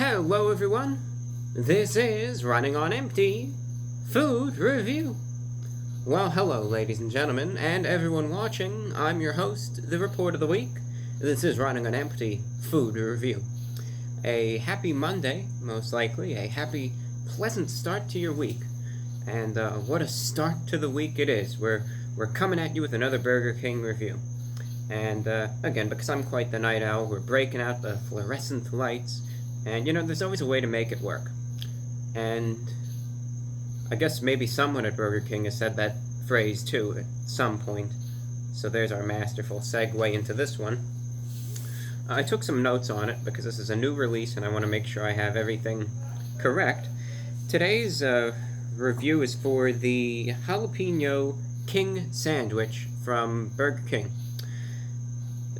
Hello everyone, this is Running on Empty Food Review. Well, hello ladies and gentlemen, and everyone watching. I'm your host, the Report of the Week. This is Running on Empty Food Review. A happy Monday, most likely, a happy, pleasant start to your week. And what a start to the week it is. We're coming at you with another Burger King review. And again, because I'm quite the night owl, we're breaking out the fluorescent lights. And, you know, there's always a way to make it work. And I guess maybe someone at Burger King has said that phrase, too, at some point. So there's our masterful segue into this one. I took some notes on it, because this is a new release, and I want to make sure I have everything correct. Today's review is for the Jalapeno King sandwich from Burger King.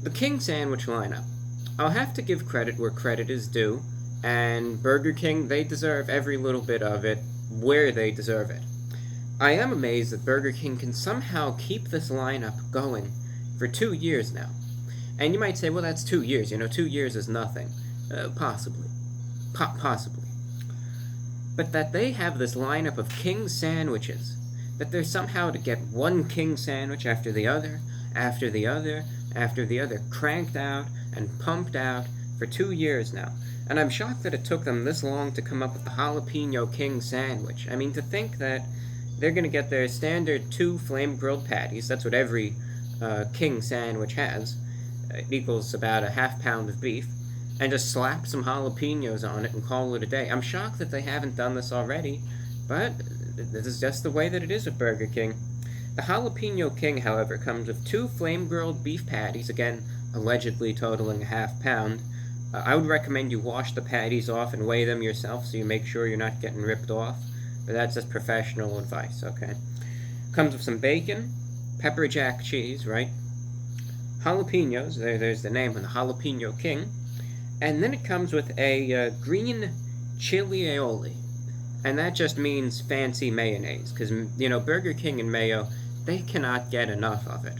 The King sandwich lineup. I'll have to give credit where credit is due, and Burger King, they deserve every little bit of it where they deserve it. I am amazed that Burger King can somehow keep this lineup going for 2 years now. And you might say, well, that's 2 years, 2 years is nothing. Possibly. Possibly. But that they have this lineup of King sandwiches, that they're somehow to get one King sandwich after the other, after the other, after the other, cranked out and pumped out for 2 years now. And I'm shocked that it took them this long to come up with the Jalapeno King sandwich. I mean, to think that they're going to get their standard 2 flame-grilled patties, that's what every King sandwich has, it equals about a half pound of beef, and just slap some jalapenos on it and call it a day. I'm shocked that they haven't done this already, but this is just the way that it is at Burger King. The Jalapeno King, however, comes with 2 flame-grilled beef patties, again, allegedly totaling a half pound. I would recommend you wash the patties off and weigh them yourself so you make sure you're not getting ripped off. But that's just professional advice, okay? Comes with some bacon, pepper jack cheese, right? Jalapenos, there's the name on the Jalapeno King. And then it comes with a green chili aioli. And that just means fancy mayonnaise, because, Burger King and mayo, they cannot get enough of it.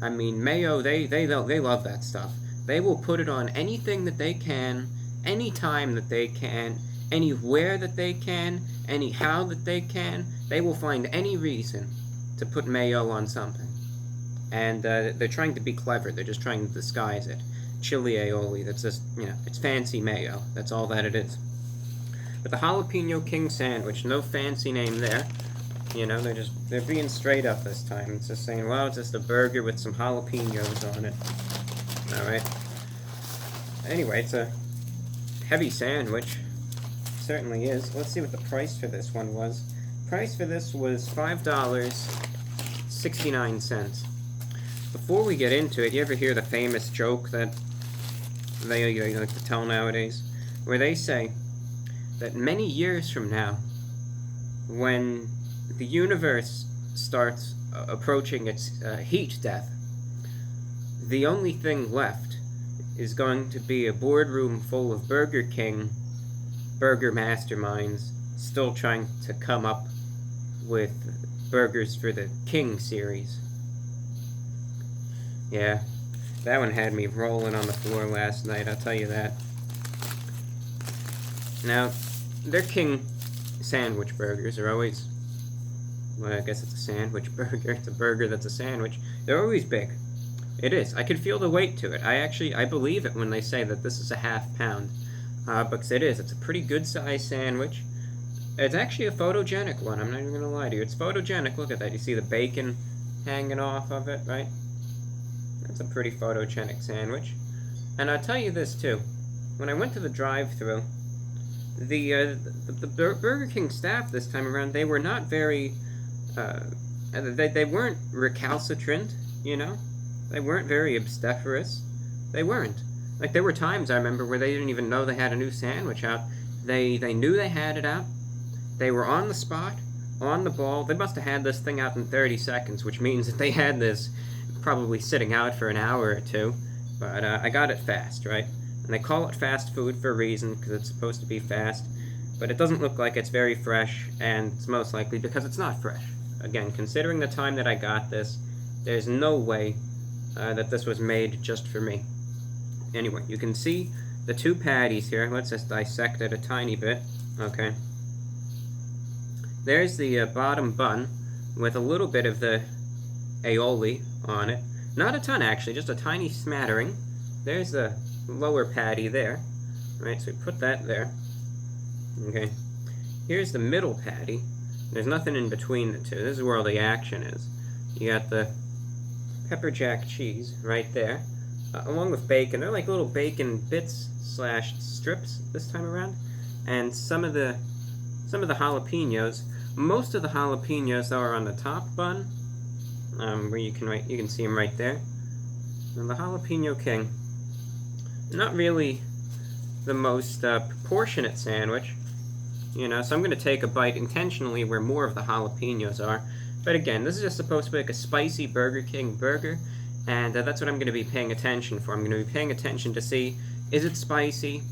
I mean, mayo, they love that stuff. They will put it on anything that they can, anytime that they can, anywhere that they can, anyhow that they can. They will find any reason to put mayo on something. And they're trying to be clever. They're just trying to disguise it. Chili aioli, that's just, it's fancy mayo. That's all that it is. But the Jalapeno King sandwich, no fancy name there. They're being straight up this time. It's just saying, well, it's just a burger with some jalapenos on it. Alright. Anyway, it's a heavy sandwich. It certainly is. Let's see what the price for this one was. Price for this was $5.69. Before we get into it, you ever hear the famous joke that they like to tell nowadays? Where they say that many years from now, when the universe starts approaching its heat death, the only thing left is going to be a boardroom full of Burger King burger masterminds still trying to come up with burgers for the King series. Yeah, that one had me rolling on the floor last night, I'll tell you that. Now, their King sandwich burgers are always, well, I guess it's a sandwich burger. It's a burger that's a sandwich. They're always big. It is. I can feel the weight to it. I believe it when they say that this is a half pound. Because it is. It's a pretty good sized sandwich. It's actually a photogenic one. I'm not even going to lie to you. It's photogenic. Look at that. You see the bacon hanging off of it, right? That's a pretty photogenic sandwich. And I'll tell you this, too. When I went to the drive-thru, the Burger King staff this time around, they were not very, they weren't recalcitrant, They weren't very obstreperous. They weren't. Like, there were times, I remember, where they didn't even know they had a new sandwich out. They knew they had it out. They were on the spot, on the ball. They must have had this thing out in 30 seconds, which means that they had this probably sitting out for an hour or two. But I got it fast, right? And they call it fast food for a reason, because it's supposed to be fast. But it doesn't look like it's very fresh, and it's most likely because it's not fresh. Again, considering the time that I got this, there's no way that this was made just for me. Anyway, you can see the two patties here. Let's just dissect it a tiny bit. Okay. There's the bottom bun with a little bit of the aioli on it. Not a ton, actually, just a tiny smattering. There's the lower patty there. Right, so we put that there. Okay. Here's the middle patty. There's nothing in between the two. This is where all the action is. You got the pepper jack cheese right there, along with bacon. They're like little bacon bits / strips this time around, and some of the jalapenos. Most of the jalapenos are on the top bun, where you can see them right there. And the Jalapeno King, not really the most proportionate sandwich, you know. So I'm going to take a bite intentionally where more of the jalapenos are. But again, this is just supposed to be like a spicy Burger King burger, and that's what I'm going to be paying attention for. I'm going to be paying attention to see, is it spicy?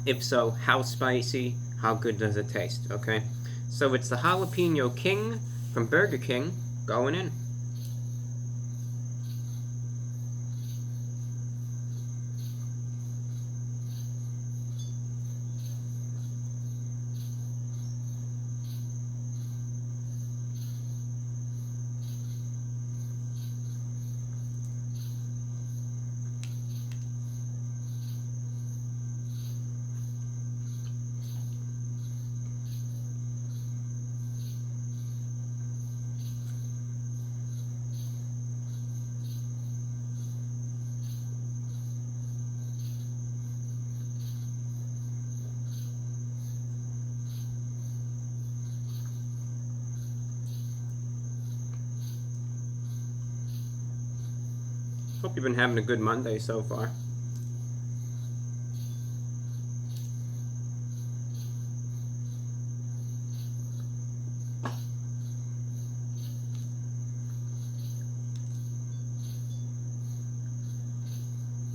If so, how spicy? How good does it taste? Okay, so it's the Jalapeno King from Burger King going in. Hope you've been having a good Monday so far.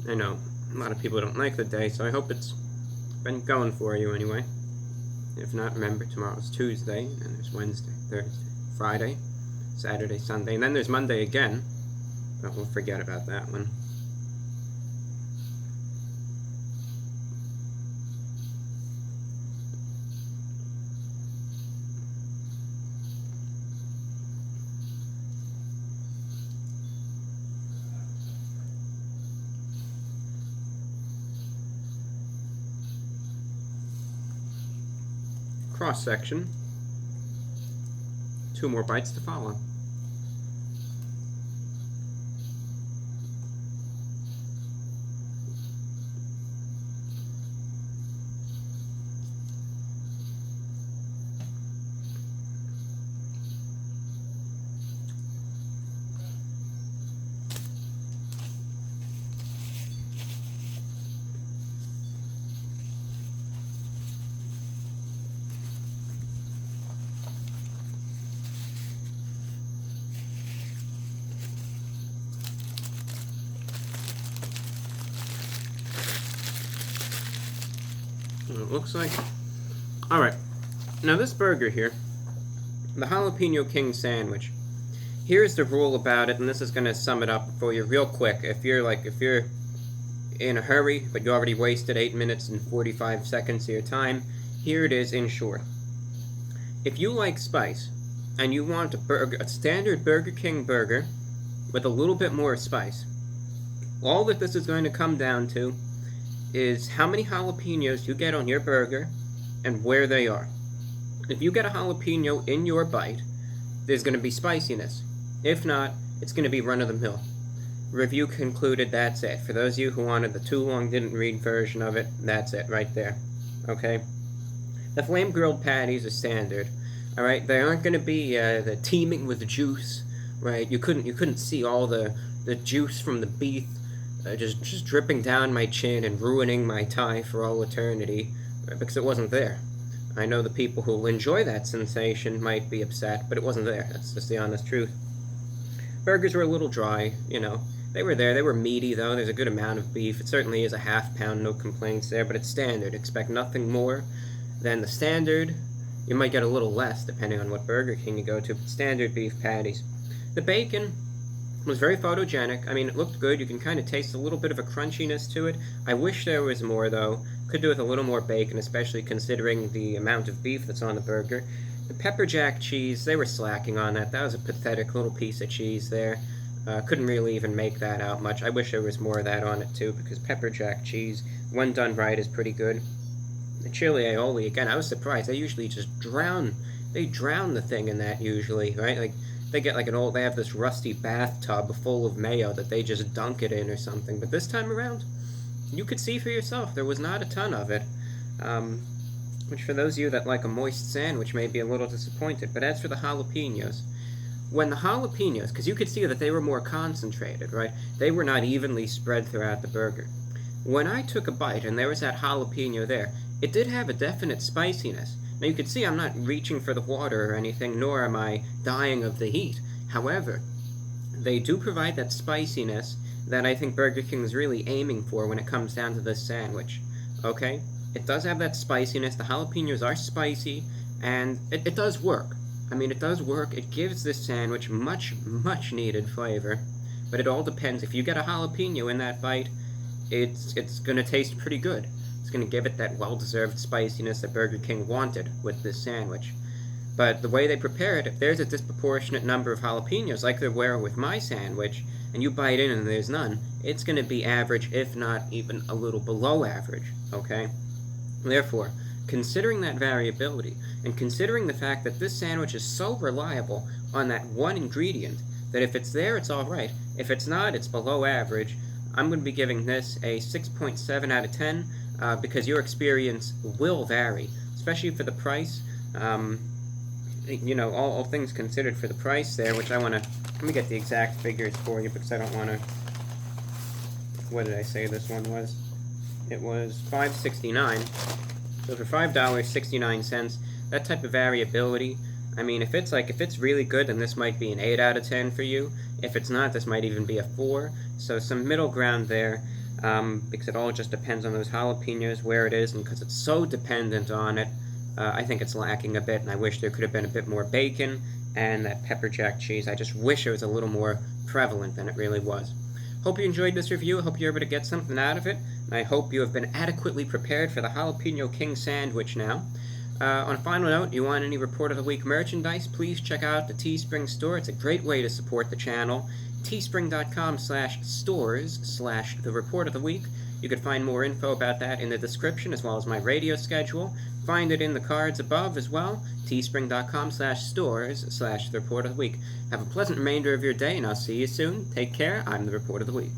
I know a lot of people don't like the day, so I hope it's been going for you anyway. If not, remember, tomorrow's Tuesday, and there's Wednesday, Thursday, Friday, Saturday, Sunday, and then there's Monday again. But we'll forget about that one. Cross section. 2 more bites to follow. It looks like. Alright, now this burger here, the Jalapeno King sandwich, here's the rule about it, and this is going to sum it up for you real quick. If you're in a hurry, but you already wasted 8 minutes and 45 seconds of your time, here it is in short. If you like spice, and you want a standard Burger King burger with a little bit more spice, all that this is going to come down to is how many jalapenos you get on your burger and where they are. If you get a jalapeno in your bite, there's going to be spiciness. If not, it's going to be run-of-the-mill. Review concluded, that's it. For those of you who wanted the too long didn't read version of it, that's it right there. Okay? The flame grilled patties are standard. Alright? They aren't going to be the teeming with juice. Right? You couldn't see all the juice from the beef just dripping down my chin and ruining my tie for all eternity, because it wasn't there. I know the people who enjoy that sensation might be upset, but it wasn't there. That's just the honest truth. Burgers were a little dry, you know. They were there. They were meaty, though. There's a good amount of beef. It certainly is a ½ pound, no complaints there, but it's standard. Expect nothing more than the standard. You might get a little less, depending on what Burger King you go to, but standard beef patties. The bacon, It was very photogenic. I mean, it looked good. You can kind of taste a little bit of a crunchiness to it. I wish there was more, though. Could do with a little more bacon, especially considering the amount of beef that's on the burger. The pepper jack cheese, they were slacking on that. That was a pathetic little piece of cheese there. Couldn't really even make that out much. I wish there was more of that on it, too, because pepper jack cheese, when done right, is pretty good. The chili aioli, again, I was surprised. They usually just drown the thing in that, usually, right? Like, they get like they have this rusty bathtub full of mayo that they just dunk it in or something. But this time around, you could see for yourself, there was not a ton of it. Which for those of you that like a moist sandwich may be a little disappointed. But as for the jalapenos, when the jalapenos, because you could see that they were more concentrated, right? They were not evenly spread throughout the burger. When I took a bite and there was that jalapeno there, it did have a definite spiciness. Now you can see I'm not reaching for the water or anything, nor am I dying of the heat. However, they do provide that spiciness that I think Burger King is really aiming for when it comes down to this sandwich. Okay? It does have that spiciness, the jalapenos are spicy, and it does work. I mean, it does work. It gives this sandwich much, much needed flavor. But it all depends. If you get a jalapeno in that bite, it's going to taste pretty good. It's going to give it that well-deserved spiciness that Burger King wanted with this sandwich. But the way they prepare it, if there's a disproportionate number of jalapenos, like there were with my sandwich, and you bite in and there's none, it's going to be average, if not even a little below average, okay? Therefore, considering that variability, and considering the fact that this sandwich is so reliable on that one ingredient, that if it's there, it's alright. If it's not, it's below average. I'm going to be giving this a 6.7 out of 10, because your experience will vary, especially for the price. You know, all things considered for the price there, which I want to... Let me get the exact figures for you, because I don't want to... What did I say this one was? It was $5.69. So for $5.69, that type of variability, I mean, if it's really good, then this might be an 8 out of 10 for you. If it's not, this might even be a 4. So some middle ground there. Because it all just depends on those jalapenos, where it is, and because it's so dependent on it, I think it's lacking a bit, and I wish there could have been a bit more bacon, and that pepper jack cheese, I just wish it was a little more prevalent than it really was. Hope you enjoyed this review, hope you're able to get something out of it, and I hope you have been adequately prepared for the Jalapeño King sandwich now. On a final note, you want any Report of the Week merchandise, please check out the Teespring store. It's a great way to support the channel. teespring.com/stores/the Report of the Week. You can find more info about that in the description, as well as my radio schedule. Find it in the cards above as well. teespring.com/stores/the Report of the Week. Have a pleasant remainder of your day, and I'll see you soon. Take care. I'm the Report of the Week.